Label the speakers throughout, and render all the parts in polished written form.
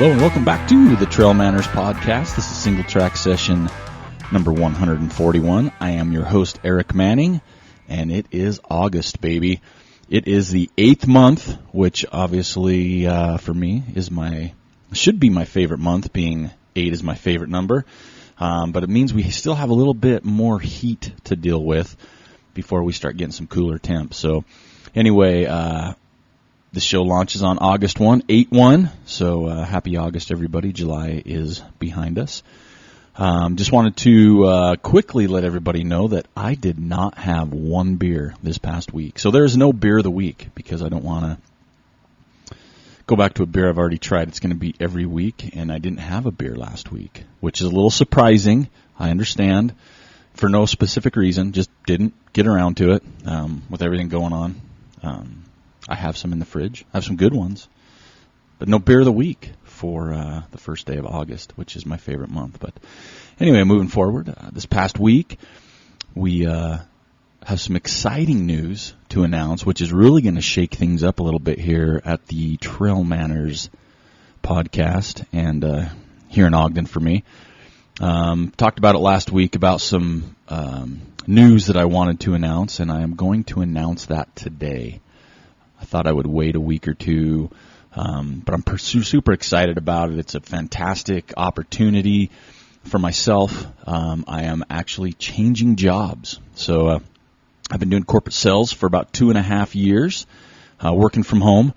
Speaker 1: Hello and welcome back to the Trail Manners Podcast. This is single track session number 141. I am your host, Eric Manning, and it is August, baby. It is the 8th month, which obviously for me should be my favorite month, being 8 is my favorite number. But it means we still have a little bit more heat to deal with before we start getting some cooler temps. So anyway, the show launches on August 1, 8-1, so happy August, everybody. July is behind us. Just wanted to quickly let everybody know that I did not have one beer this past week. So there's no beer of the week because I don't want to go back to a beer I've already tried. It's going to be every week, and I didn't have a beer last week, which is a little surprising. I understand, for no specific reason, just didn't get around to it with everything going on. I have some in the fridge. I have some good ones. But no beer of the week for the first day of August, which is my favorite month. But anyway, moving forward, this past week, we have some exciting news to announce, which is really going to shake things up a little bit here at the Trail Manners Podcast and here in Ogden for me. Talked about it last week about some news that I wanted to announce, and I am going to announce that today. I thought I would wait a week or two, but I'm super excited about it. It's a fantastic opportunity for myself. I am actually changing jobs. So I've been doing corporate sales for about 2.5 years, working from home,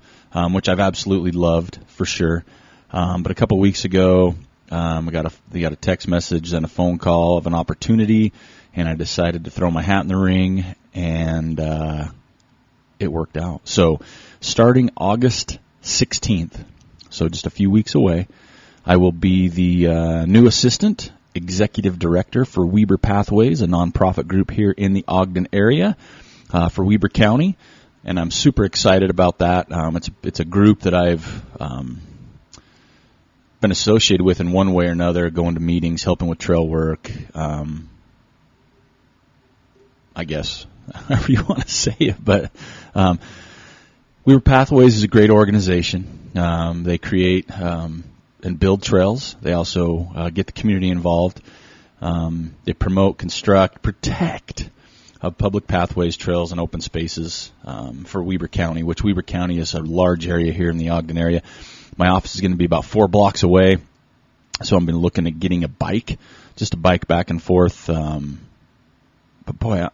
Speaker 1: which I've absolutely loved for sure. But a couple weeks ago, I got a text message and a phone call of an opportunity, and I decided to throw my hat in the ring, and it worked out. So starting August 16th, so just a few weeks away, I will be the new assistant executive director for Weber Pathways, a nonprofit group here in the Ogden area for Weber County, and I'm super excited about that. It's a group that I've been associated with in one way or another, going to meetings, helping with trail work, I guess, however you want to say it, but Weber Pathways is a great organization. They create and build trails. They also get the community involved. They promote, construct, protect public pathways, trails, and open spaces for Weber County, which Weber County is a large area here in the Ogden area. My office is going to be about 4 blocks away, so I've been looking at getting a bike, just a bike back and forth. But boy,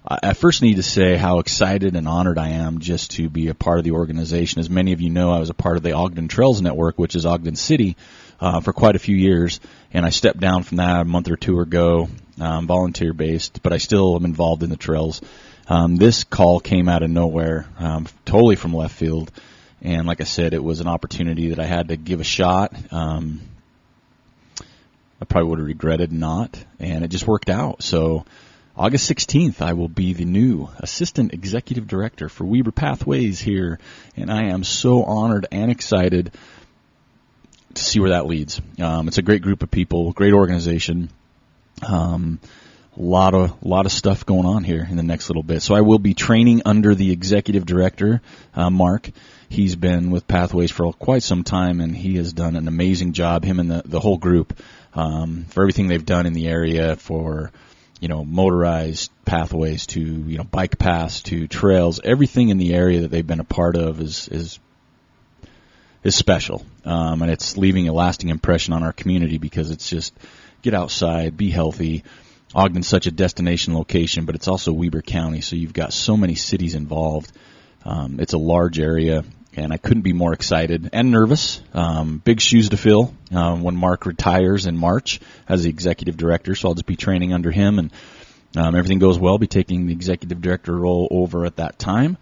Speaker 1: I first need to say how excited and honored I am just to be a part of the organization. As many of you know, I was a part of the Ogden Trails Network, which is Ogden City, for quite a few years, and I stepped down from that a month or two ago, volunteer-based, but I still am involved in the trails. This call came out of nowhere, totally from left field, and like I said, it was an opportunity that I had to give a shot. I probably would have regretted not, and it just worked out. So August 16th, I will be the new Assistant Executive Director for Weber Pathways here, and I am so honored and excited to see where that leads. It's a great group of people, great organization, a lot of stuff going on here in the next little bit. So I will be training under the Executive Director, Mark. He's been with Pathways for quite some time, and he has done an amazing job, him and the whole group, for everything they've done in the area for motorized pathways to, bike paths to trails. Everything in the area that they've been a part of is special. And it's leaving a lasting impression on our community because it's just get outside, be healthy. Ogden's such a destination location, but it's also Weber County, so you've got so many cities involved. It's a large area, and I couldn't be more excited and nervous. Big shoes to fill when Mark retires in March as the executive director, so I'll just be training under him, and everything goes well, I'll be taking the executive director role over at that time.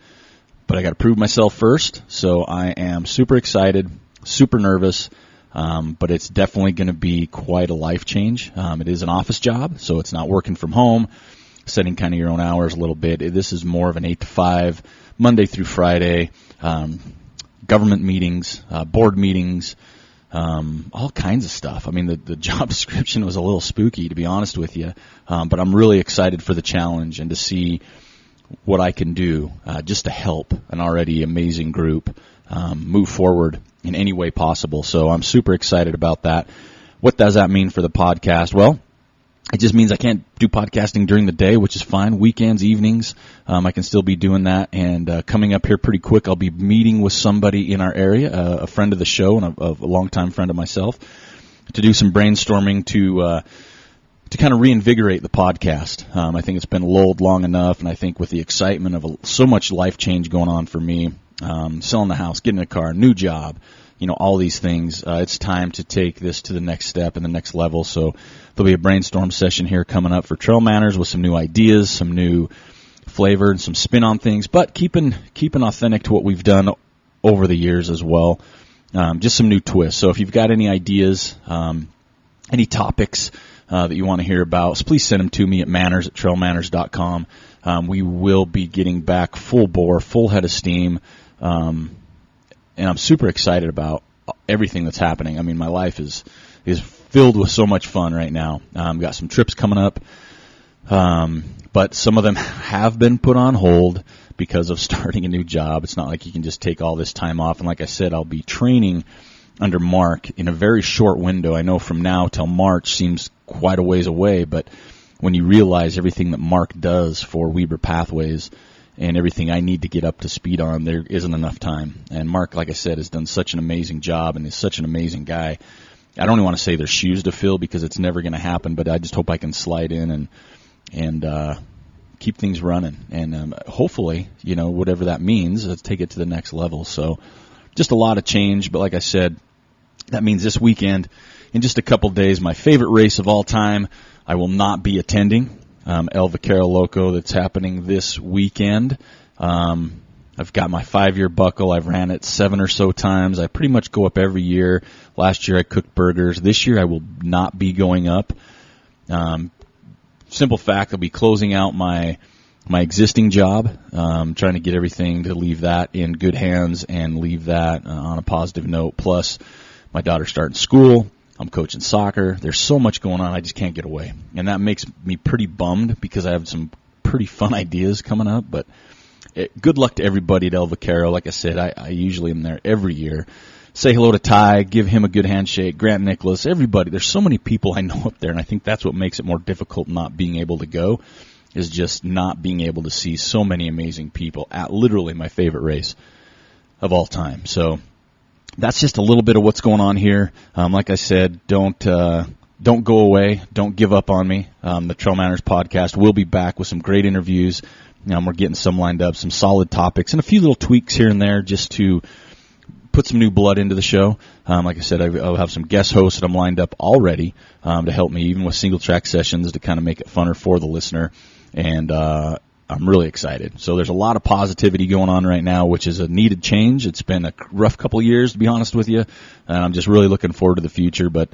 Speaker 1: But I got to prove myself first, so I am super excited, super nervous, but it's definitely going to be quite a life change. It is an office job, so it's not working from home, setting kind of your own hours a little bit. This is more of an 8 to 5, Monday through Friday, government meetings, board meetings, all kinds of stuff. I mean, the job description was a little spooky, to be honest with you, but I'm really excited for the challenge and to see what I can do just to help an already amazing group move forward in any way possible. So I'm super excited about that. What does that mean for the podcast? Well, it just means I can't do podcasting during the day, which is fine. Weekends, evenings, I can still be doing that. And coming up here pretty quick, I'll be meeting with somebody in our area, a friend of the show and a longtime friend of myself, to do some brainstorming to kind of reinvigorate the podcast. I think it's been lulled long enough, and I think with the excitement of so much life change going on for me, selling the house, getting a car, new job, all these things, it's time to take this to the next step and the next level. So there'll be a brainstorm session here coming up for Trail Manners with some new ideas, some new flavor, and some spin on things, but keeping authentic to what we've done over the years as well. Just some new twists. So if you've got any ideas, any topics that you want to hear about, so please send them to me at manners@trailmanners.com. We will be getting back full bore, full head of steam, and I'm super excited about everything that's happening. I mean, my life is filled with so much fun right now. Got some trips coming up, but some of them have been put on hold because of starting a new job. It's not like you can just take all this time off. And like I said, I'll be training under Mark in a very short window. I know from now till March seems quite a ways away, but when you realize everything that Mark does for Weber Pathways and everything I need to get up to speed on, there isn't enough time. And Mark, like I said, has done such an amazing job and is such an amazing guy. I don't even want to say there's shoes to fill because it's never going to happen, but I just hope I can slide in and keep things running. And hopefully, whatever that means, let's take it to the next level. So just a lot of change, but like I said, that means this weekend, in just a couple days, my favorite race of all time, I will not be attending. El Vaquero Loco that's happening this weekend. I've got my 5-year buckle. I've ran it 7 or so times. I pretty much go up every year. Last year I cooked burgers. This year I will not be going up. Simple fact, I'll be closing out my existing job, trying to get everything to leave that in good hands and leave that on a positive note. Plus, my daughter's starting school. I'm coaching soccer. There's so much going on, I just can't get away. And that makes me pretty bummed because I have some pretty fun ideas coming up. But good luck to everybody at El Vaquero. Like I said, I usually am there every year. Say hello to Ty, give him a good handshake, Grant Nicholas, everybody. There's so many people I know up there, and I think that's what makes it more difficult not being able to go, is just not being able to see so many amazing people at literally my favorite race of all time. So that's just a little bit of what's going on here. Like I said, don't go away. Don't give up on me. The Trail Manners podcast will be back with some great interviews. We're getting some lined up, some solid topics, and a few little tweaks here and there just to put some new blood into the show. Like I said, I'll have some guest hosts that I'm lined up already to help me, even with single track sessions, to kind of make it funner for the listener. And I'm really excited. So there's a lot of positivity going on right now, which is a needed change. It's been a rough couple of years, to be honest with you, and I'm just really looking forward to the future. But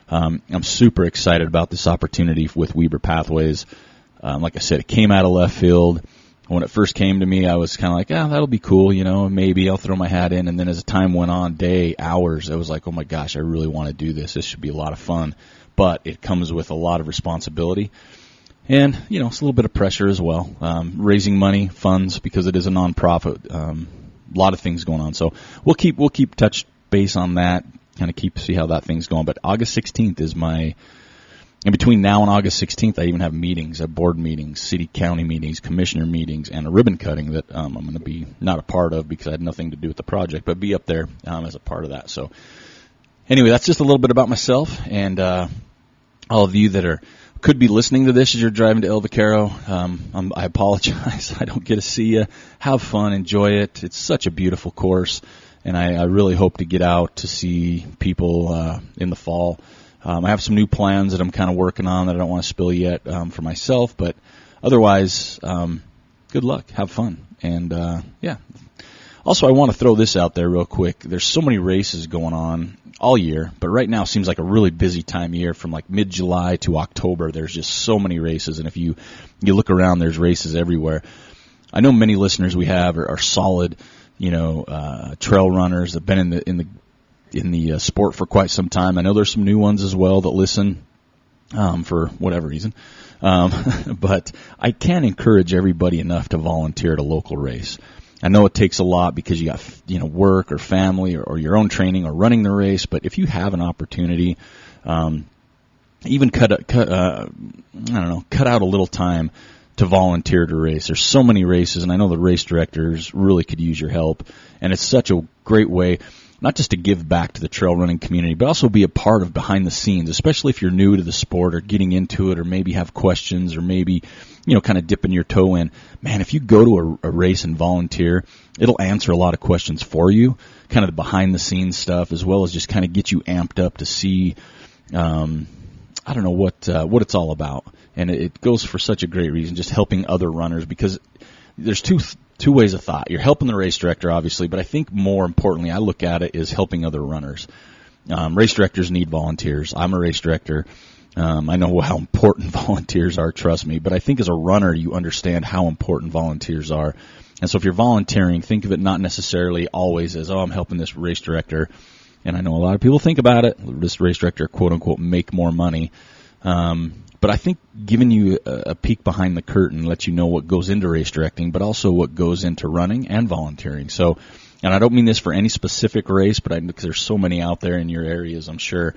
Speaker 1: I'm super excited about this opportunity with Weber Pathways. Like I said, it came out of left field. When it first came to me, I was kind of like, that'll be cool, maybe I'll throw my hat in. And then as the time went on, hours, I was like, oh my gosh, I really want to do this. This should be a lot of fun. But it comes with a lot of responsibility. And, it's a little bit of pressure as well. Raising money, funds, because it is a nonprofit. A lot of things going on. So we'll keep touch base on that, kind of see how that thing's going. But August 16th is in between now and August 16th, I even have meetings, board meetings, city, county meetings, commissioner meetings, and a ribbon cutting that I'm going to be not a part of because I had nothing to do with the project, but be up there as a part of that. So anyway, that's just a little bit about myself, and all of you that could be listening to this as you're driving to El Vaquero, I apologize. I don't get to see you. Have fun. Enjoy it. It's such a beautiful course, and I really hope to get out to see people in the fall. I have some new plans that I'm kind of working on that I don't want to spill yet for myself, but otherwise, good luck. Have fun. And, yeah. Also, I want to throw this out there real quick. There's so many races going on all year, but right now seems like a really busy time of year from like mid-July to October. There's just so many races, and if you look around, there's races everywhere. I know many listeners we have are solid, trail runners that have been in the sport for quite some time. I know there's some new ones as well that listen for whatever reason. But I can't encourage everybody enough to volunteer at a local race. I know it takes a lot because you got, work or family or your own training or running the race. But if you have an opportunity, even cut out a little time to volunteer to race. There's so many races, and I know the race directors really could use your help. And it's such a great way, not just to give back to the trail running community, but also be a part of behind the scenes, especially if you're new to the sport or getting into it or maybe have questions or maybe, kind of dipping your toe in. Man, if you go to a race and volunteer, it'll answer a lot of questions for you, kind of the behind the scenes stuff, as well as just kind of get you amped up to see, what it's all about. And it goes for such a great reason, just helping other runners, because there's two ways of thought. You're helping the race director, obviously, but I think more importantly, I look at it as helping other runners. Race directors need volunteers. I'm a race director. I know how important volunteers are, trust me, but I think as a runner, you understand how important volunteers are. And so if you're volunteering, think of it not necessarily always as, I'm helping this race director. And I know a lot of people think about it, this race director, quote unquote, make more money. But I think giving you a peek behind the curtain lets you know what goes into race directing, but also what goes into running and volunteering. So, and I don't mean this for any specific race, but because there's so many out there in your areas, I'm sure.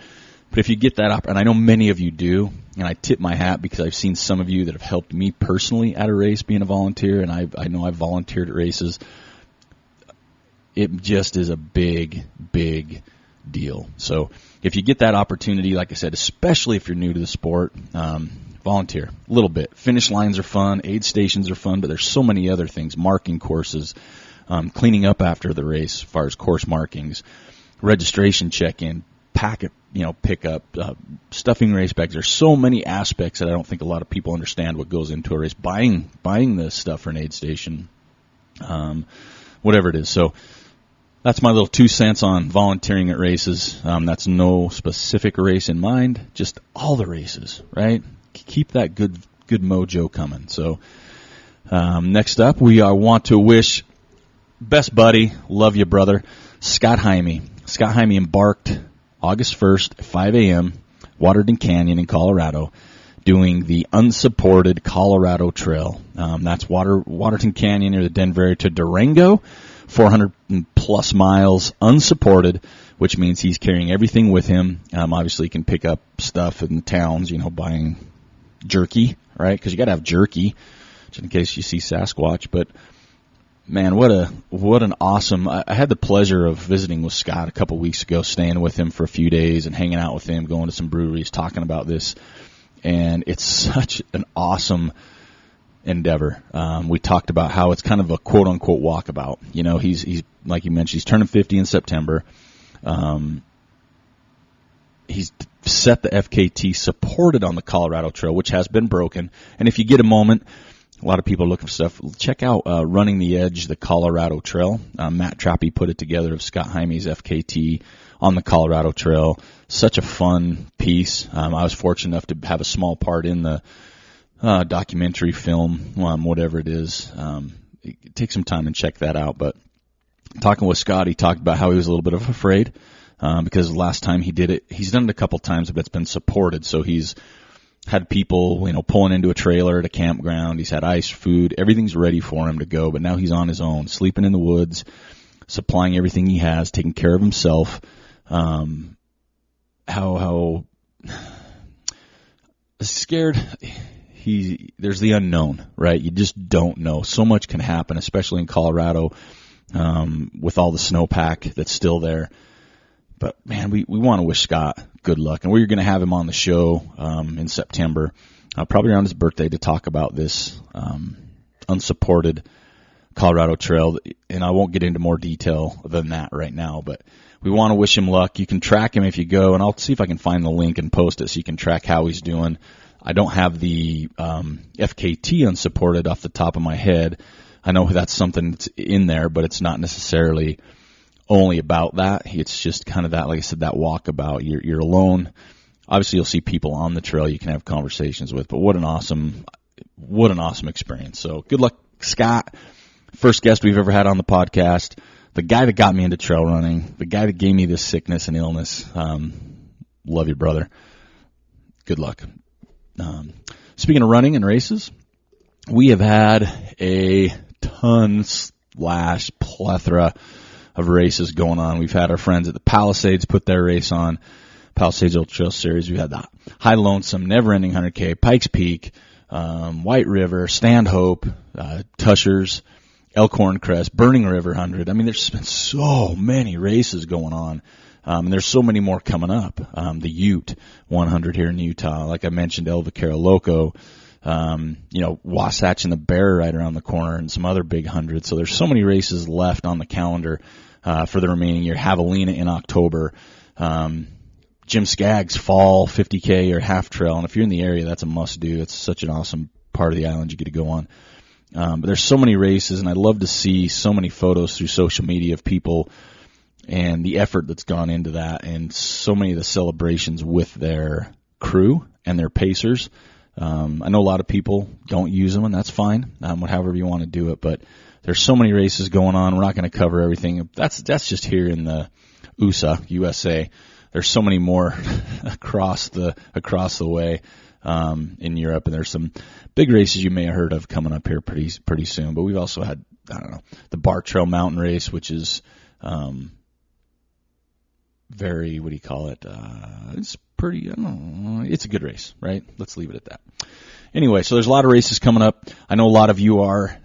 Speaker 1: But if you get that up, and I know many of you do, and I tip my hat because I've seen some of you that have helped me personally at a race being a volunteer, and I know I've volunteered at races. It just is a big, big deal. So if you get that opportunity, like I said, especially if you're new to the sport, volunteer a little bit. Finish lines are fun, aid stations are fun, but there's so many other things, marking courses, cleaning up after the race as far as course markings, registration check-in, packet, pickup, stuffing race bags. There's so many aspects that I don't think a lot of people understand what goes into a race, buying the stuff for an aid station, whatever it is. So that's my little 2 cents on volunteering at races. That's no specific race in mind, just all the races, right? Keep that good mojo coming. So next up, we want to wish best buddy, love you, brother, Scott Jaime. Scott Jaime embarked August 1st at 5 a.m., Waterton Canyon in Colorado, doing the unsupported Colorado Trail. That's Waterton Canyon near the Denver area to Durango. 400 plus miles unsupported, which means he's carrying everything with him. Obviously, he can pick up stuff in the towns, buying jerky, right? Because you got to have jerky, just in case you see Sasquatch. But man, what an awesome! I had the pleasure of visiting with Scott a couple weeks ago, staying with him for a few days and hanging out with him, going to some breweries, talking about this, and it's such an awesome endeavor. We talked about how it's kind of a quote unquote walkabout. He's like you mentioned, he's turning 50 in September. He's set the FKT supported on the Colorado Trail, which has been broken. And if you get a moment, a lot of people are looking for stuff. Check out Running the Edge, the Colorado Trail. Matt Trappy put it together of Scott Jaime's FKT on the Colorado Trail. Such a fun piece. I was fortunate enough to have a small part in the documentary film, whatever it is. Take some time and check that out. But talking with Scott, he talked about how he was a little bit afraid because the last time he did it, he's done it a couple times, but it's been supported. So he's had people, pulling into a trailer at a campground. He's had ice, food, everything's ready for him to go. But now he's on his own, sleeping in the woods, supplying everything he has, taking care of himself. How scared. There's the unknown, right? You just don't know. So much can happen, especially in Colorado, with all the snowpack that's still there. But man, we want to wish Scott good luck, and we're going to have him on the show in September, probably around his birthday, to talk about this unsupported Colorado Trail. And I won't get into more detail than that right now, but we want to wish him luck. You can track him if you go, and I'll see if I can find the link and post it so you can track how he's doing. I don't have the FKT unsupported off the top of my head. I know that's something that's in there, but it's not necessarily only about that. It's just kind of that, like I said, that walkabout. You're alone. Obviously, you'll see people on the trail you can have conversations with, but what an awesome experience. So good luck, Scott. First guest we've ever had on the podcast. The guy that got me into trail running. The guy that gave me this sickness and illness. Love you, brother. Good luck. Speaking of running and races, we have had a last plethora of races going on. We've had our friends at the Palisades put their race on, Palisades Ultra Trail Series. We had the High Lonesome, Never Ending 100K, Pikes Peak, White River, Stanhope, Tushers, Elkhorn Crest, Burning River 100. I mean, there's been so many races going on. And there's so many more coming up. The Ute 100 here in Utah. Like I mentioned, El Vaquero Loco, Wasatch and the Bear right around the corner, and some other big hundreds. So there's so many races left on the calendar for the remaining year. Javelina in October. Jim Skaggs Fall 50K or Half Trail. And if you're in the area, that's a must-do. It's such an awesome part of the island you get to go on. But there's so many races, and I'd love to see so many photos through social media of people and the effort that's gone into that, and so many of the celebrations with their crew and their pacers. I know a lot of people don't use them, and that's fine, however you want to do it, but there's so many races going on. We're not going to cover everything. That's just here in the USA. There's so many more across the way in Europe, and there's some big races you may have heard of coming up here pretty soon. But we've also had, the Bar Trail Mountain Race, which is very, it's pretty, it's a good race, right? Let's leave it at that. Anyway, so there's a lot of races coming up. I know a lot of you are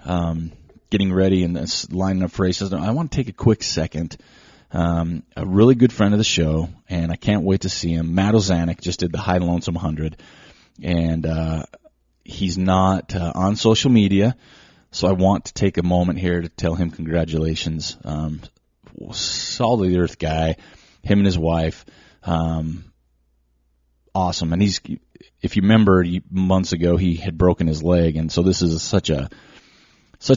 Speaker 1: getting ready and lining up for races. I want to take a quick second. A really good friend of the show, and I can't wait to see him. Matt Ozanek just did the High Lonesome 100, and he's not on social media, so I want to take a moment here to tell him congratulations. Salt of the earth guy, him and his wife, awesome. And if you remember, months ago he had broken his leg, and so this is such a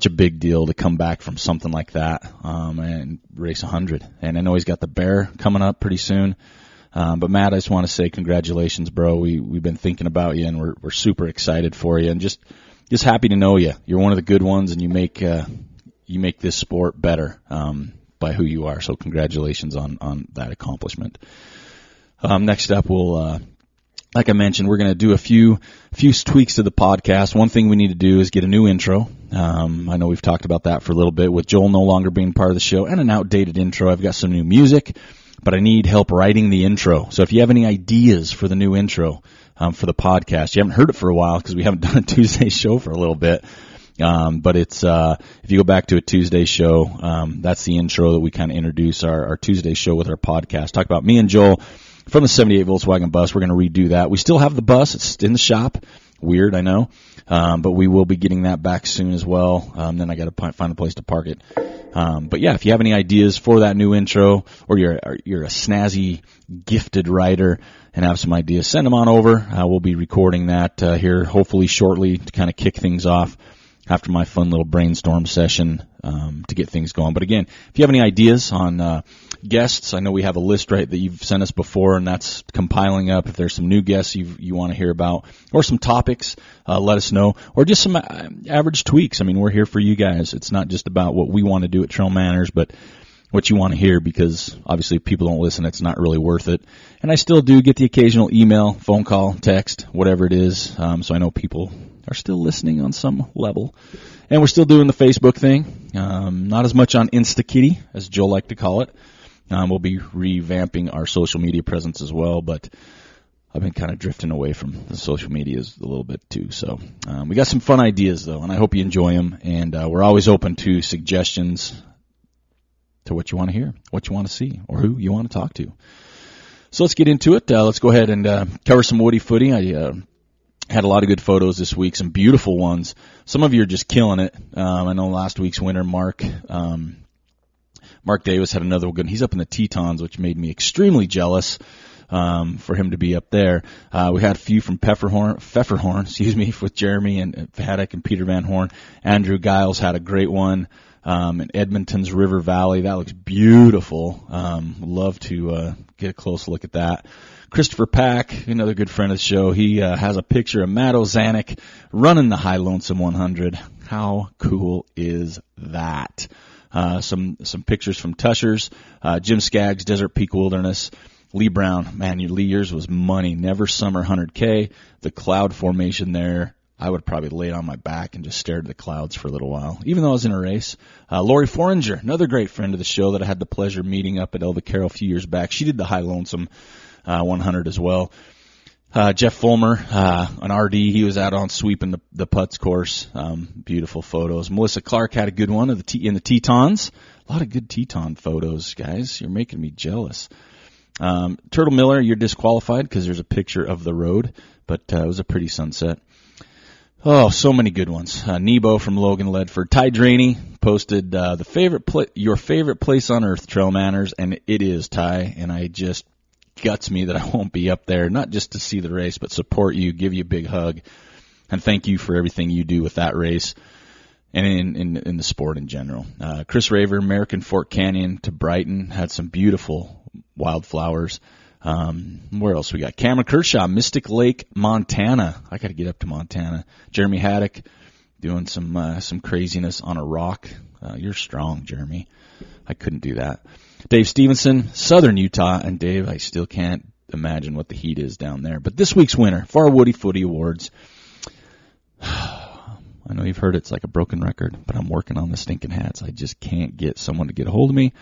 Speaker 1: big deal to come back from something like that and race 100. And I know he's got the Bear coming up pretty soon. But Matt, I just want to say congratulations, bro. We've been thinking about you, and we're super excited for you, and just happy to know you. You're one of the good ones, and you make this sport better by who you are. So congratulations on that accomplishment. Next up, we'll like I mentioned, we're going to do a few tweaks to the podcast. One thing we need to do is get a new intro. I know we've talked about that for a little bit with Joel no longer being part of the show, and an outdated intro. I've got some new music, but I need help writing the intro. So if you have any ideas for the new intro for the podcast, you haven't heard it for a while because we haven't done a Tuesday show for a little bit. But it's if you go back to a Tuesday show, that's the intro that we kind of introduce our Tuesday show with our podcast. Talk about me and Joel from the 78 Volkswagen bus. We're going to redo that. We still have the bus. It's in the shop. Weird, I know. But we will be getting that back soon as well. Then I got to find a place to park it. But yeah, if you have any ideas for that new intro, or you're a snazzy, gifted writer and have some ideas, send them on over. We'll be recording that here hopefully shortly to kind of kick things off after my fun little brainstorm session to get things going. But again, if you have any ideas on guests, I know we have a list right that you've sent us before, and that's compiling up. If there's some new guests you want to hear about, or some topics, let us know, or just some average tweaks. I mean, we're here for you guys. It's not just about what we want to do at Trail Manners, but what you want to hear, because obviously if people don't listen, it's not really worth it. And I still do get the occasional email, phone call, text, whatever it is. So I know people are still listening on some level. And we're still doing the Facebook thing. Not as much on InstaKitty, as Joe liked to call it. We'll be revamping our social media presence as well, but I've been kind of drifting away from the social medias a little bit too. So we got some fun ideas, though, and I hope you enjoy them. And we're always open to suggestions to what you want to hear, what you want to see, or who you want to talk to. So let's get into it. Let's go ahead and cover some Woody Footy. I had a lot of good photos this week, some beautiful ones. Some of you are just killing it. I know last week's winner, Mark Davis, had another good. He's up in the Tetons, which made me extremely jealous for him to be up there. We had a few from Pfefferhorn, with Jeremy and Haddock and Peter Van Horn. Andrew Giles had a great one. In Edmonton's River Valley. That looks beautiful. Love to get a close look at that. Christopher Pack, another good friend of the show, he has a picture of Matt Ozanek running the High Lonesome 100. How cool is that? Some pictures from Tushers, Jim Skaggs, Desert Peak Wilderness, Lee Brown. Man, Lee, yours was money. Never Summer 100K. The cloud formation there I would probably lay on my back and just stare at the clouds for a little while, even though I was in a race. Lori Foringer, another great friend of the show that I had the pleasure of meeting up at El Vaquero a few years back. She did the High Lonesome 100 as well. Jeff Fulmer, an RD, he was out on sweeping the putts course. Beautiful photos. Melissa Clark had a good one of in the Tetons. A lot of good Teton photos, guys. You're making me jealous. Turtle Miller, you're disqualified because there's a picture of the road, but it was a pretty sunset. Oh, so many good ones. Nebo from Logan Ledford. Ty Draney posted your favorite place on earth, Trail Manners, and it is, Ty, and I just guts me that I won't be up there, not just to see the race, but support you, give you a big hug, and thank you for everything you do with that race and in the sport in general. Chris Raver, American Fork Canyon to Brighton, had some beautiful wildflowers. Where else we got? Cameron Kershaw, Mystic Lake, Montana. I got to get up to Montana. Jeremy Haddock doing some craziness on a rock. You're strong, Jeremy. I couldn't do that. Dave Stevenson, Southern Utah, and Dave, I still can't imagine what the heat is down there. But this week's winner, Far Woody Footy Awards. I know you've heard it's like a broken record, but I'm working on the stinking hats. I just can't get someone to get a hold of me.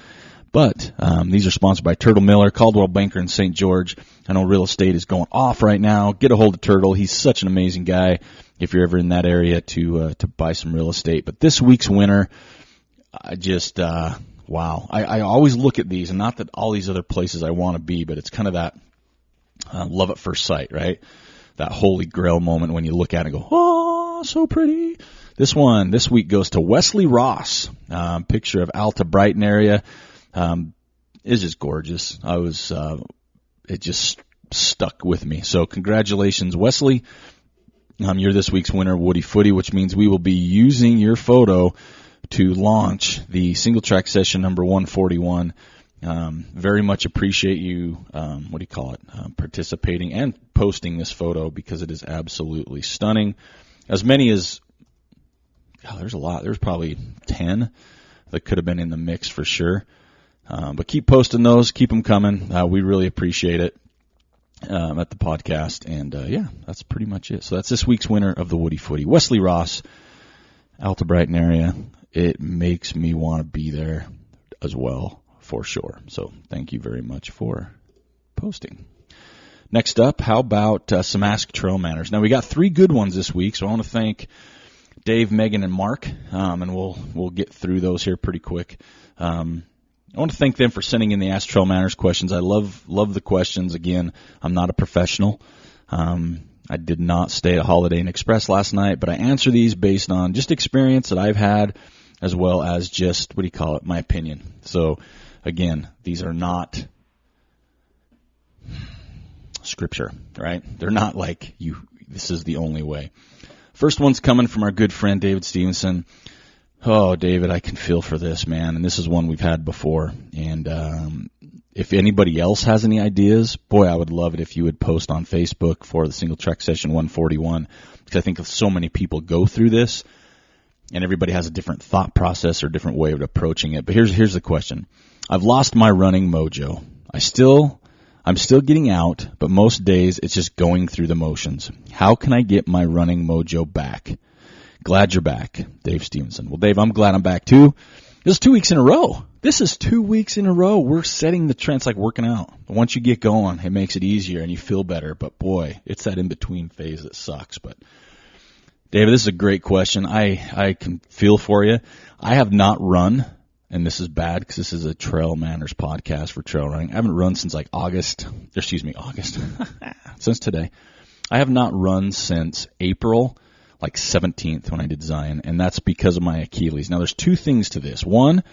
Speaker 1: But these are sponsored by Turtle Miller, Caldwell Banker in St. George. I know real estate is going off right now. Get a hold of Turtle. He's such an amazing guy if you're ever in that area to buy some real estate. But this week's winner, I just, wow. I always look at these, and not that all these other places I want to be, but it's kind of that love at first sight, right? That holy grail moment when you look at it and go, oh, so pretty. This week goes to Wesley Ross. Picture of Alta Brighton area. It's just gorgeous. It just stuck with me. So congratulations, Wesley. You're this week's winner of Woody Footy, which means we will be using your photo to launch the single track session number 141. Very much appreciate you, participating and posting this photo because it is absolutely stunning. As many as, there's a lot. There's probably 10 that could have been in the mix for sure. But keep posting those. Keep them coming. We really appreciate it at the podcast. And, that's pretty much it. So that's this week's winner of the Woody Footy. Wesley Ross, Alta Brighton area. It makes me want to be there as well, for sure. So thank you very much for posting. Next up, how about some Ask Trail Manners? Now, we got 3 good ones this week, so I want to thank Dave, Megan, and Mark, and we'll get through those here pretty quick. I want to thank them for sending in the Ask Trail Manners questions. I love the questions. Again, I'm not a professional. I did not stay at Holiday Inn Express last night, but I answer these based on just experience that I've had, as well as just, my opinion. So, again, these are not scripture, right? They're not like this is the only way. First one's coming from our good friend David Stevenson. Oh, David, I can feel for this, man. And this is one we've had before. And if anybody else has any ideas, boy, I would love it if you would post on Facebook for the Single Track Session 141, because I think so many people go through this, and everybody has a different thought process or different way of approaching it. But here's the question. I've lost my running mojo. I'm still getting out, but most days it's just going through the motions. How can I get my running mojo back? Glad you're back, Dave Stevenson. Well, Dave, I'm glad I'm back too. This is 2 weeks in a row. We're setting the trend. It's like working out. Once you get going, it makes it easier and you feel better. But boy, it's that in-between phase that sucks. But David, this is a great question. I can feel for you. I have not run, and this is bad because this is a Trail Manners podcast for trail running. I haven't run since August. Since today. I have not run since April 17th when I did Zion, and that's because of my Achilles. Now, there's 2 things to this. 1,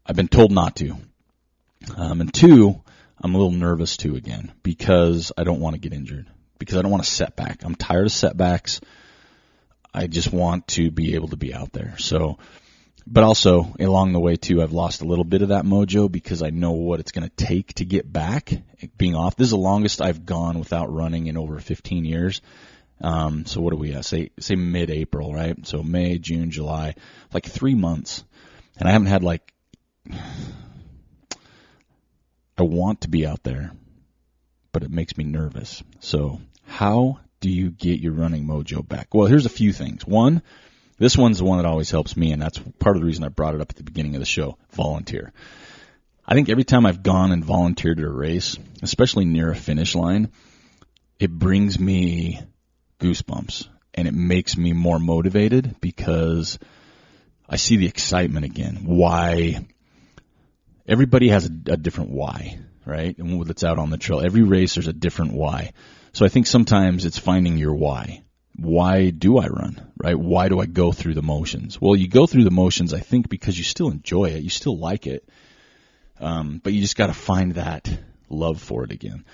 Speaker 1: I've been told not to. And 2, I'm a little nervous too again because I don't want to get injured, because I don't want a setback. I'm tired of setbacks. I just want to be able to be out there. So, but also along the way too, I've lost a little bit of that mojo because I know what it's going to take to get back. Being off, this is the longest I've gone without running in over 15 years. So what do we say mid-April, right? So May, June, July, 3 months. And I haven't had I want to be out there, but it makes me nervous. So how do you get your running mojo back? Well, here's a few things. One, this one's the one that always helps me, and that's part of the reason I brought it up at the beginning of the show, volunteer. I think every time I've gone and volunteered at a race, especially near a finish line, it brings me goosebumps, and it makes me more motivated because I see the excitement again. Why? Everybody has a different why, right? And that's out on the trail. Every race, there's a different why. So I think sometimes it's finding your why. Why do I run, right? Why do I go through the motions? Well, you go through the motions, I think, because you still enjoy it. You still like it. But you just got to find that love for it again.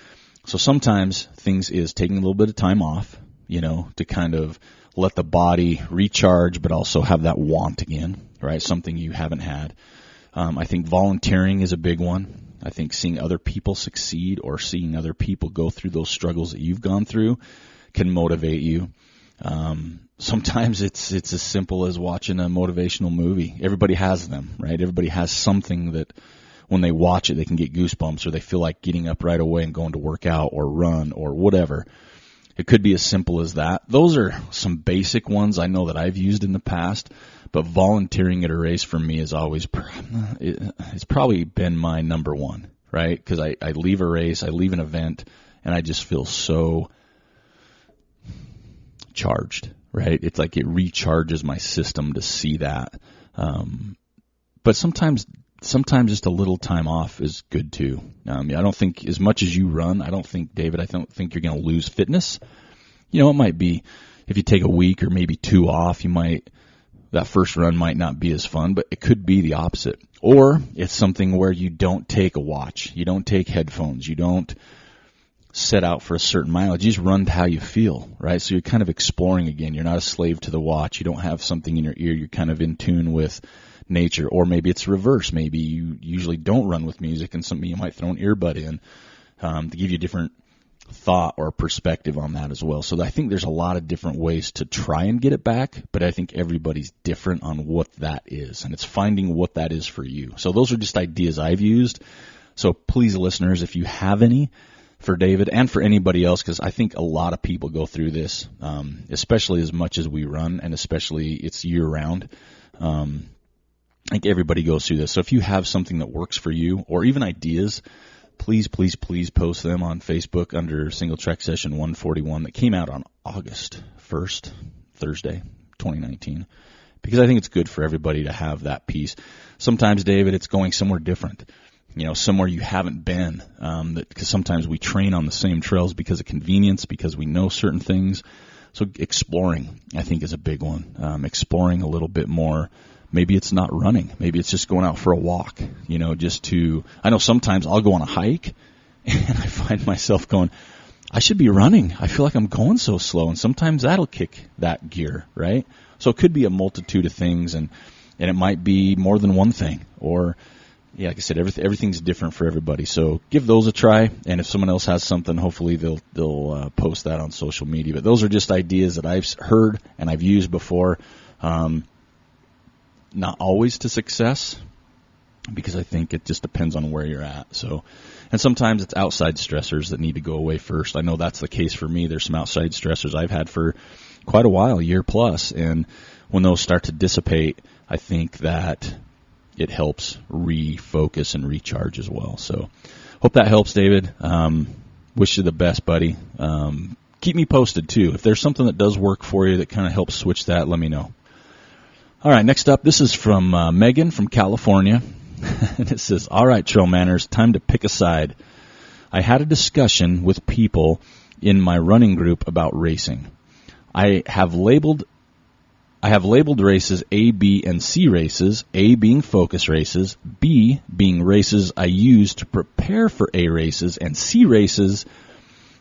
Speaker 1: So sometimes things is taking a little bit of time off, to kind of let the body recharge, but also have that want again, right? Something you haven't had. I think volunteering is a big one. I think seeing other people succeed or seeing other people go through those struggles that you've gone through can motivate you. Sometimes it's as simple as watching a motivational movie. Everybody has them, right? Everybody has something that when they watch it, they can get goosebumps or they feel like getting up right away and going to work out or run or whatever. It could be as simple as that. Those are some basic ones I know that I've used in the past, but volunteering at a race for me is always, it's probably been my number one, right? Because I leave a race, I leave an event, and I just feel so charged, right? It's like it recharges my system to see that. But sometimes just a little time off is good too. I don't think as much as you run, I don't think you're going to lose fitness. It might be if you take a week or maybe two off, that first run might not be as fun, but it could be the opposite. Or it's something where you don't take a watch, you don't take headphones, you don't set out for a certain mileage. You just run to how you feel, right? So you're kind of exploring again. You're not a slave to the watch. You don't have something in your ear. You're kind of in tune with nature. Or maybe it's reverse. Maybe you usually don't run with music and something you might throw an earbud in to give you a different thought or perspective on that as well. So I think there's a lot of different ways to try and get it back, but I think everybody's different on what that is, and it's finding what that is for you. So those are just ideas I've used. So please, listeners, if you have any for David and for anybody else, because I think a lot of people go through this, especially as much as we run, and especially it's year-round. I think everybody goes through this. So if you have something that works for you, or even ideas, please post them on Facebook under Single Track Session 141 that came out on August 1st, Thursday, 2019, because I think it's good for everybody to have that piece. Sometimes, David, it's going somewhere different, somewhere you haven't been, because sometimes we train on the same trails because of convenience, because we know certain things. So exploring, I think, is a big one. Exploring a little bit more. Maybe it's not running. Maybe it's just going out for a walk, I know sometimes I'll go on a hike and I find myself going, I should be running. I feel like I'm going so slow. And sometimes that'll kick that gear, right? So it could be a multitude of things, and it might be more than one thing. Or, like I said, everything's different for everybody. So give those a try. And if someone else has something, hopefully they'll post that on social media. But those are just ideas that I've heard and I've used before. Not always to success, because I think it just depends on where you're at. So, and sometimes it's outside stressors that need to go away first. I know that's the case for me. There's some outside stressors I've had for quite a while, a year plus, and when those start to dissipate, I think that it helps refocus and recharge as well. So, hope that helps, David. Wish you the best, buddy. Keep me posted too. If there's something that does work for you that kind of helps switch that, let me know. All right, next up, this is from Megan from California. And it says, all right, Trail Manners, time to pick a side. I had a discussion with people in my running group about racing. I have labeled races A, B, and C races, A being focus races, B being races I use to prepare for A races, and C races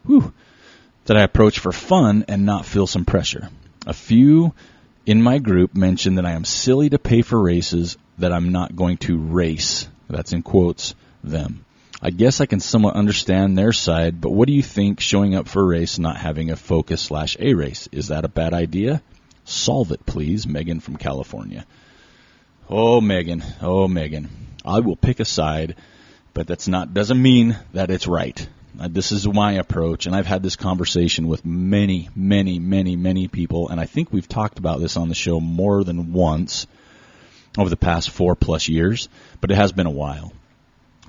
Speaker 1: that I approach for fun and not feel some pressure. A few in my group mentioned that I am silly to pay for races that I'm not going to race. That's in quotes, them. I guess I can somewhat understand their side, but what do you think showing up for a race not having a focus/A race? Is that a bad idea? Solve it, please. Megan from California. Oh, Megan. I will pick a side, but doesn't mean that it's right. This is my approach, and I've had this conversation with many, many, many, many people, and I think we've talked about this on the show more than once over the past 4+ years, but it has been a while.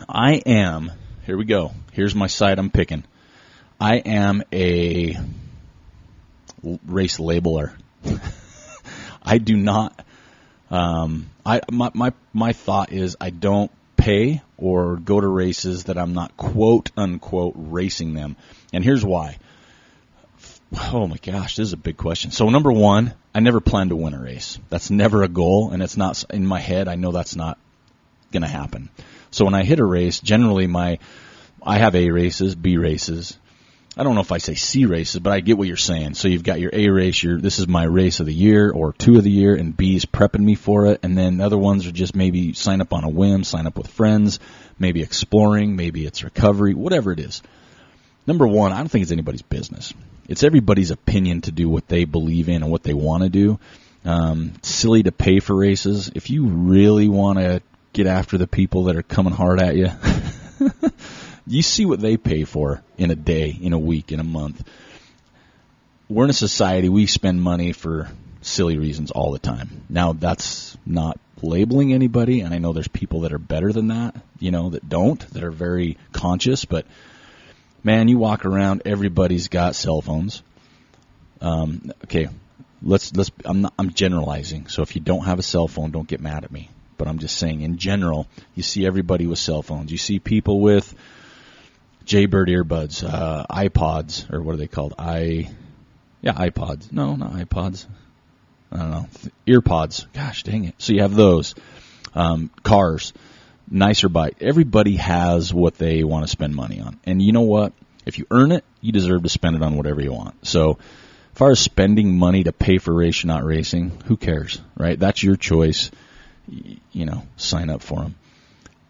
Speaker 1: Here we go. Here's my side I'm picking. I am a race labeler. I do not. My thought is I don't pay or go to races that I'm not quote unquote racing them, and here's why. Oh my gosh, this is a big question. So number one, I never plan to win a race. That's never a goal, and it's not in my head. I know that's not going to happen. So when I hit a race, generally I have A races, B races. I don't know if I say C races, but I get what you're saying. So you've got your A race, this is my race of the year or 2 of the year, and B is prepping me for it. And then other ones are just maybe sign up on a whim, sign up with friends, maybe exploring, maybe it's recovery, whatever it is. Number one, I don't think it's anybody's business. It's everybody's opinion to do what they believe in and what they want to do. It's silly to pay for races. If you really want to get after the people that are coming hard at you, you see what they pay for in a day, in a week, in a month. We're in a society, we spend money for silly reasons all the time. Now, that's not labeling anybody, and I know there's people that are better than that, that don't, that are very conscious, but man, you walk around, everybody's got cell phones. Okay, I'm generalizing, so if you don't have a cell phone, don't get mad at me. But I'm just saying, in general, you see everybody with cell phones. You see people with Jaybird earbuds, iPods, or what are they called? iPods. No, not iPods. I don't know. Earpods. Gosh, dang it. So you have those. Cars, nicer bike. Everybody has what they want to spend money on. And you know what? If you earn it, you deserve to spend it on whatever you want. So as far as spending money to pay for a race you're not racing, who cares, right? That's your choice. Sign up for them.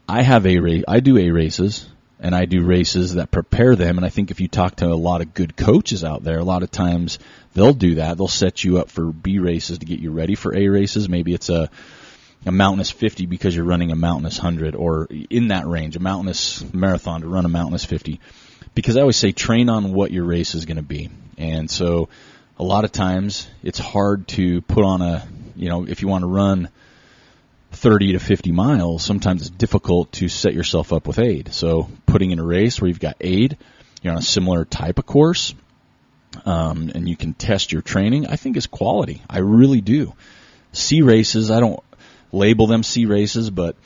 Speaker 1: I do A races, and I do races that prepare them. And I think if you talk to a lot of good coaches out there, a lot of times they'll do that. They'll set you up for B races to get you ready for A races. Maybe it's a mountainous 50 because you're running a mountainous 100, or in that range, a mountainous marathon to run a mountainous 50. Because I always say train on what your race is going to be. And so a lot of times it's hard to put on if you want to run 30 to 50 miles, sometimes it's difficult to set yourself up with aid. So putting in a race where you've got aid, you're on a similar type of course, and you can test your training, I think is quality. I really do. C races, I don't label them C races, but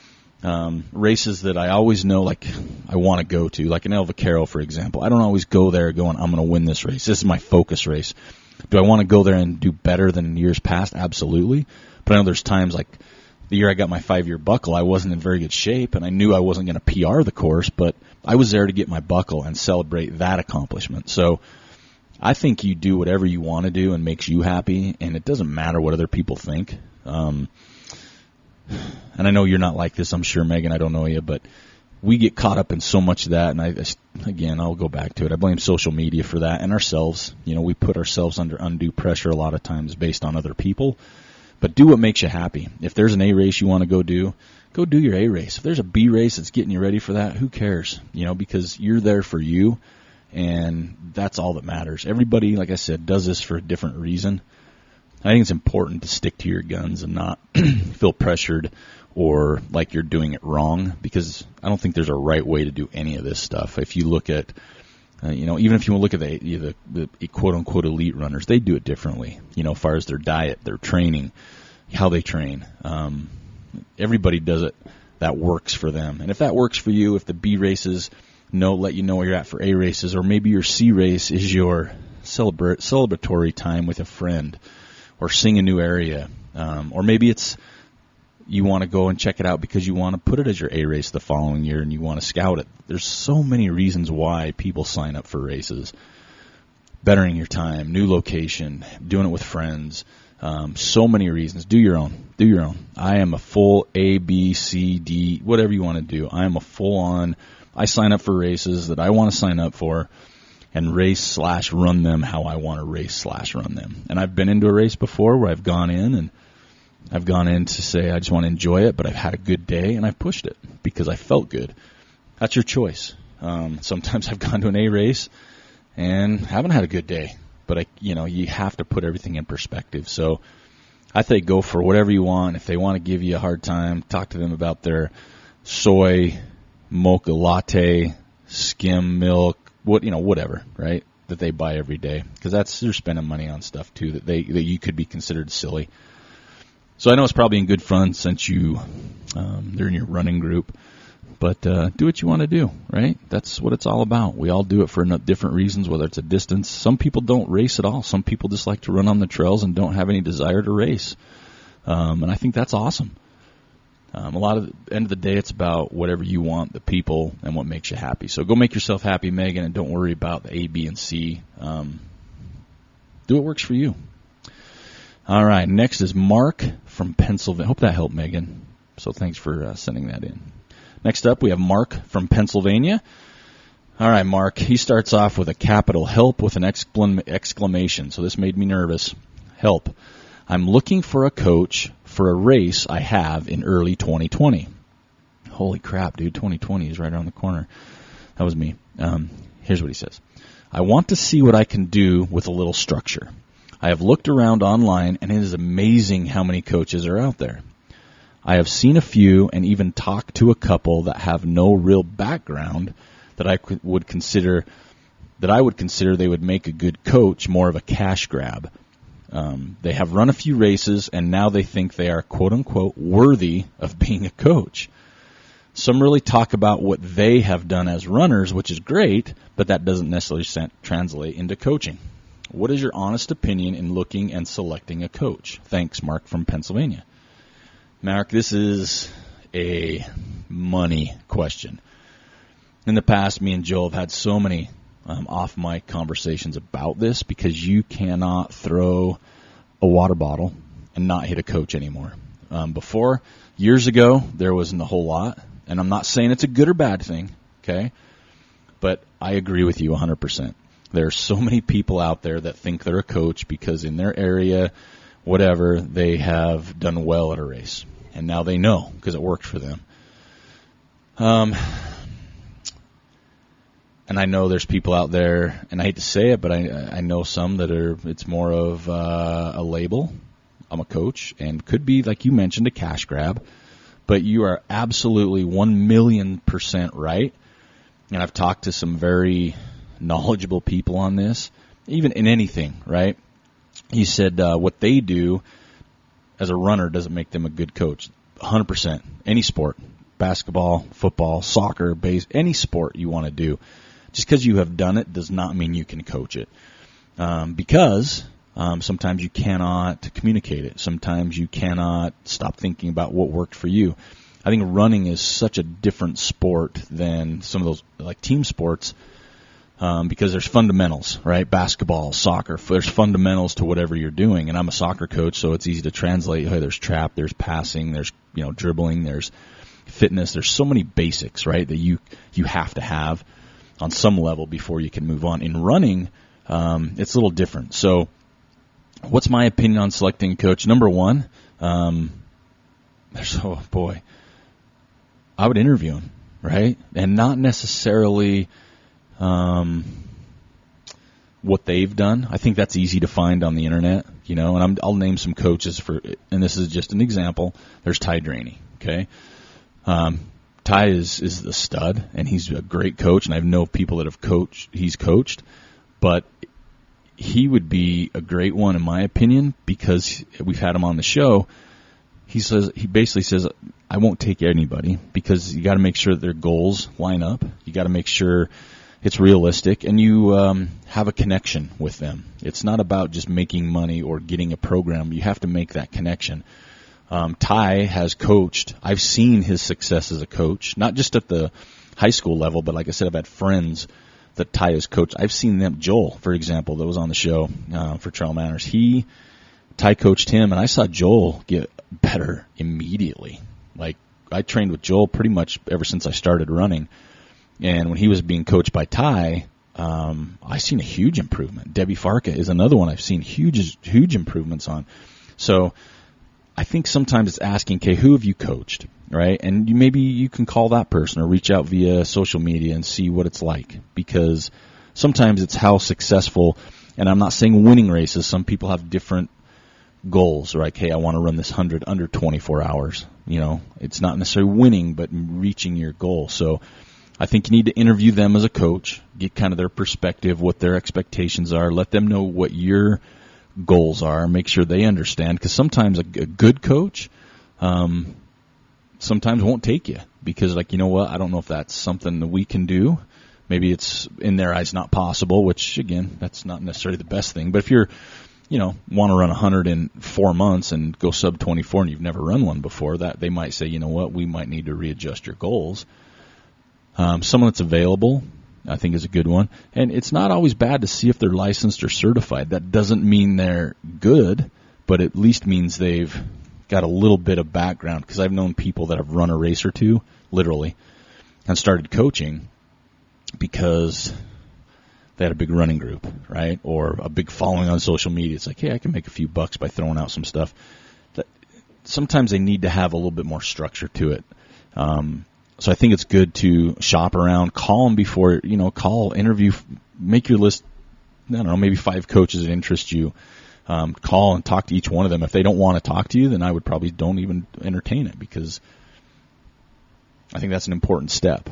Speaker 1: races that I always know, like I want to go to, like an El Vaquero, for example. I don't always go there going, I'm going to win this race. This is my focus race. Do I want to go there and do better than in years past? Absolutely. But I know there's times like the year I got my 5-year buckle, I wasn't in very good shape, and I knew I wasn't going to PR the course, but I was there to get my buckle and celebrate that accomplishment. So I think you do whatever you want to do and makes you happy, and it doesn't matter what other people think. And I know you're not like this, I'm sure, Megan, I don't know you, but we get caught up in so much of that, and I'll go back to it. I blame social media for that and ourselves. We put ourselves under undue pressure a lot of times based on other people. But do what makes you happy. If there's an A race you want to go do your A race. If there's a B race that's getting you ready for that, who cares? Because you're there for you, and that's all that matters. Everybody, like I said, does this for a different reason. I think it's important to stick to your guns and not feel pressured or like you're doing it wrong, because I don't think there's a right way to do any of this stuff. If you look at even if you look at the quote-unquote elite runners, they do it differently, as far as their diet, their training, how they train. Everybody does it that works for them. And if that works for you, if the B races let you know where you're at for A races, or maybe your C race is your celebratory time with a friend, or seeing a new area, or maybe it's you want to go and check it out because you want to put it as your A race the following year and you want to scout it. There's so many reasons why people sign up for races. Bettering your time, new location, doing it with friends, so many reasons. Do your own. I am a full A, B, C, D, whatever you want to do. I am a full-on, I sign up for races that I want to sign up for and race/run them how I want to race/run them. And I've been into a race before where I've gone in to say I just want to enjoy it, but I've had a good day and I've pushed it because I felt good. That's your choice. Sometimes I've gone to an A race and haven't had a good day. But you have to put everything in perspective. So I think go for whatever you want. If they want to give you a hard time, talk to them about their soy mocha latte, skim milk, whatever, right? That they buy every day, because they're spending money on stuff too that you could be considered silly. So I know it's probably in good fun since they're in your running group, but do what you want to do, right? That's what it's all about. We all do it for different reasons, whether it's a distance. Some people don't race at all. Some people just like to run on the trails and don't have any desire to race, and I think that's awesome. A lot of the end of the day, it's about whatever you want, the people, and what makes you happy. So go make yourself happy, Megan, and don't worry about the A, B, and C. Do what works for you. All right, next is Mark from Pennsylvania. Hope that helped, Megan. So thanks for sending that in. Next up, we have Mark from Pennsylvania. All right, Mark. He starts off with a capital help with an exclamation. So this made me nervous. Help. I'm looking for a coach for a race I have in early 2020. Holy crap, dude. 2020 is right around the corner. That was me. Here's what he says. I want to see what I can do with a little structure. I have looked around online, and it is amazing how many coaches are out there. I have seen a few and even talked to a couple that have no real background that I would consider they would make a good coach, more of a cash grab. They have run a few races, and now they think they are, quote-unquote, worthy of being a coach. Some really talk about what they have done as runners, which is great, but that doesn't necessarily translate into coaching. What is your honest opinion in looking and selecting a coach? Thanks, Mark from Pennsylvania. Mark, this is a money question. In the past, me and Joel have had so many off-mic conversations about this, because you cannot throw a water bottle and not hit a coach anymore. Before, years ago, there wasn't a whole lot, and I'm not saying it's a good or bad thing, okay? But I agree with you 100%. There are so many people out there that think they're a coach because in their area, whatever, they have done well at a race. And now they know because it worked for them. And I know there's people out there, and I hate to say it, but I know some that it's more of a label. I'm a coach, and could be, like you mentioned, a cash grab. But you are absolutely 1,000,000% right. And I've talked to some very knowledgeable people on this, even in anything, right? He said what they do as a runner doesn't make them a good coach. 100%. Any sport, basketball, football, soccer, base, any sport you want to do. Just because you have done it does not mean you can coach it. Because sometimes you cannot communicate it. Sometimes you cannot stop thinking about what worked for you. I think running is such a different sport than some of those like team sports, because there's fundamentals, right? Basketball, soccer, there's fundamentals to whatever you're doing. And I'm a soccer coach, so it's easy to translate. Hey, there's trap, there's passing, there's dribbling, there's fitness. There's so many basics, right, that you have to have on some level before you can move on. In running, it's a little different. So what's my opinion on selecting a coach? Number one, I would interview him, right? And not necessarily what they've done. I think that's easy to find on the internet, and I'll name some coaches and this is just an example. There's Ty Draney, okay? Ty is the stud, and he's a great coach, and I know people that he's coached, but he would be a great one in my opinion because we've had him on the show. He basically says, I won't take anybody because you got to make sure that their goals line up. You got to make sure it's realistic, and you have a connection with them. It's not about just making money or getting a program. You have to make that connection. Ty has coached. I've seen his success as a coach, not just at the high school level, but like I said, I've had friends that Ty has coached. I've seen them. Joel, for example, that was on the show for Trail Manners. Ty coached him, and I saw Joel get better immediately. Like, I trained with Joel pretty much ever since I started running. And when he was being coached by Ty, I seen a huge improvement. Debbie Farka is another one I've seen huge improvements on. So I think sometimes it's asking, okay, who have you coached, right? And maybe you can call that person or reach out via social media and see what it's like, because sometimes it's how successful, and I'm not saying winning races. Some people have different goals, right? Hey, I want to run this 100 under 24 hours. It's not necessarily winning, but reaching your goal. So I think you need to interview them as a coach, get kind of their perspective, what their expectations are, let them know what your goals are, make sure they understand, because sometimes a good coach sometimes won't take you because, like, you know what, I don't know if that's something that we can do. Maybe it's in their eyes not possible, which, again, that's not necessarily the best thing. But if you're, want to run 100 in 4 months and go sub 24 and you've never run one before, that they might say, you know what, we might need to readjust your goals. Someone that's available, I think, is a good one. And it's not always bad to see if they're licensed or certified. That doesn't mean they're good, but at least means they've got a little bit of background, because I've known people that have run a race or two, literally, and started coaching because they had a big running group, right, or a big following on social media. It's like, hey, I can make a few bucks by throwing out some stuff. Sometimes they need to have a little bit more structure to it. So I think it's good to shop around, call them before, interview, make your list, I don't know, maybe 5 coaches that interest you. Call and talk to each one of them. If they don't want to talk to you, then I would probably don't even entertain it, because I think that's an important step.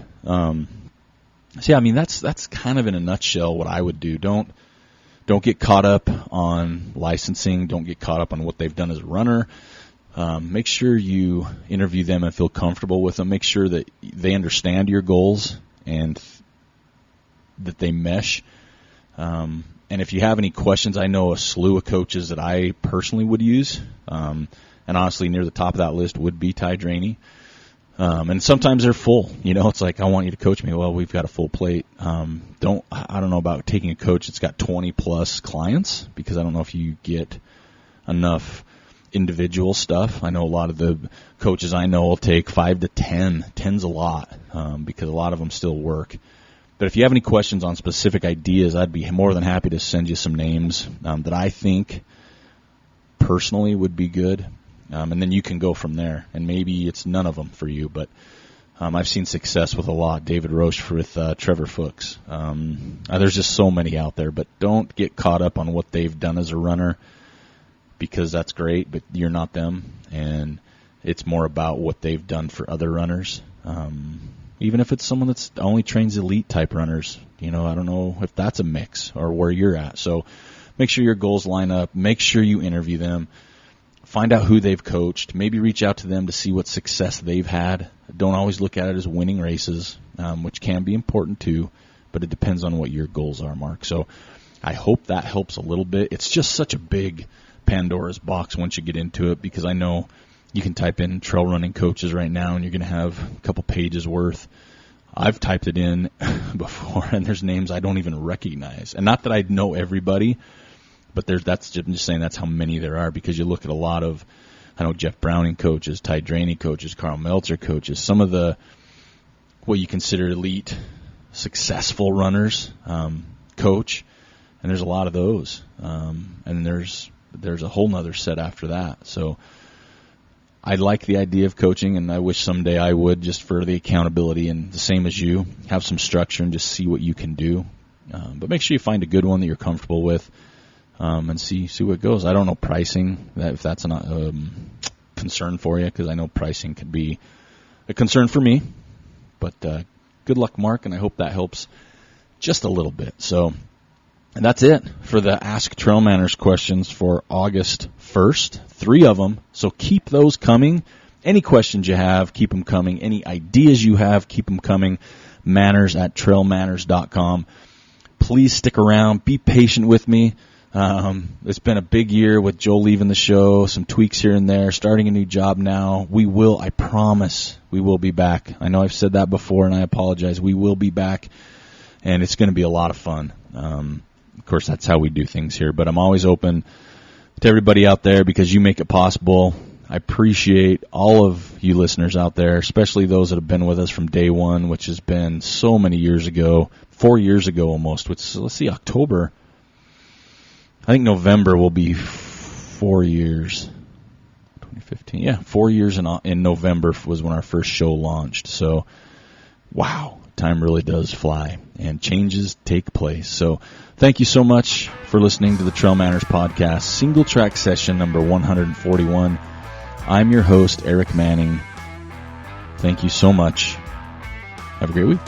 Speaker 1: So, yeah, I mean, that's kind of in a nutshell what I would do. Don't get caught up on licensing. Don't get caught up on what they've done as a runner. Make sure you interview them and feel comfortable with them. Make sure that they understand your goals and that they mesh. And if you have any questions, I know a slew of coaches that I personally would use. And honestly, near the top of that list would be Ty Draney. And sometimes they're full. It's like, I want you to coach me. Well, we've got a full plate. I don't know about taking a coach that's got 20 plus clients, because I don't know if you get enough individual stuff. I know a lot of the coaches I know will take 5 to 10. 10's a lot, because a lot of them still work. But if you have any questions on specific ideas, I'd be more than happy to send you some names that I think personally would be good. And then you can go from there. And maybe it's none of them for you, but I've seen success with a lot. David Roche with Trevor Fuchs. There's just so many out there, but don't get caught up on what they've done as a runner, because that's great, but you're not them. And it's more about what they've done for other runners. Even if it's someone that's only trains elite type runners, I don't know if that's a mix or where you're at. So make sure your goals line up. Make sure you interview them. Find out who they've coached. Maybe reach out to them to see what success they've had. Don't always look at it as winning races, which can be important too, but it depends on what your goals are, Mark. So I hope that helps a little bit. It's just such a big Pandora's box once you get into it, because I know you can type in trail running coaches right now and you're going to have a couple pages worth. I've typed it in before, and there's names I don't even recognize. And not that I know everybody, but I'm just saying that's how many there are, because you look at a lot of, I know Jeff Browning coaches, Ty Draney coaches, Carl Meltzer coaches, some of the what you consider elite, successful runners coach, and there's a lot of those. And there's a whole nother set after that. So I like the idea of coaching, and I wish someday I would, just for the accountability, and the same as you, have some structure and just see what you can do. But make sure you find a good one that you're comfortable with. And see what goes. I don't know pricing, if that's a concern for you, because I know pricing could be a concern for me. But good luck, Mark, and I hope that helps just a little bit. So, and that's it for the Ask Trail Manners questions for August 1st. 3 of them, so keep those coming. Any questions you have, keep them coming. Any ideas you have, keep them coming. Manners@trailmanners.com. Please stick around. Be patient with me. It's been a big year with Joe leaving the show, some tweaks here and there, starting a new job now. I promise, we will be back. I know I've said that before, and I apologize. We will be back, and it's going to be a lot of fun. Of course, that's how we do things here, but I'm always open to everybody out there, because you make it possible. I appreciate all of you listeners out there, especially those that have been with us from day one, which has been so many years ago, 4 years ago almost. Let's see, October. I think November will be 4 years. 2015. Yeah, 4 years in November was when our first show launched. So, wow, time really does fly, and changes take place. So, thank you so much for listening to the Trail Manners Podcast, single track session number 141. I'm your host, Eric Manning. Thank you so much. Have a great week.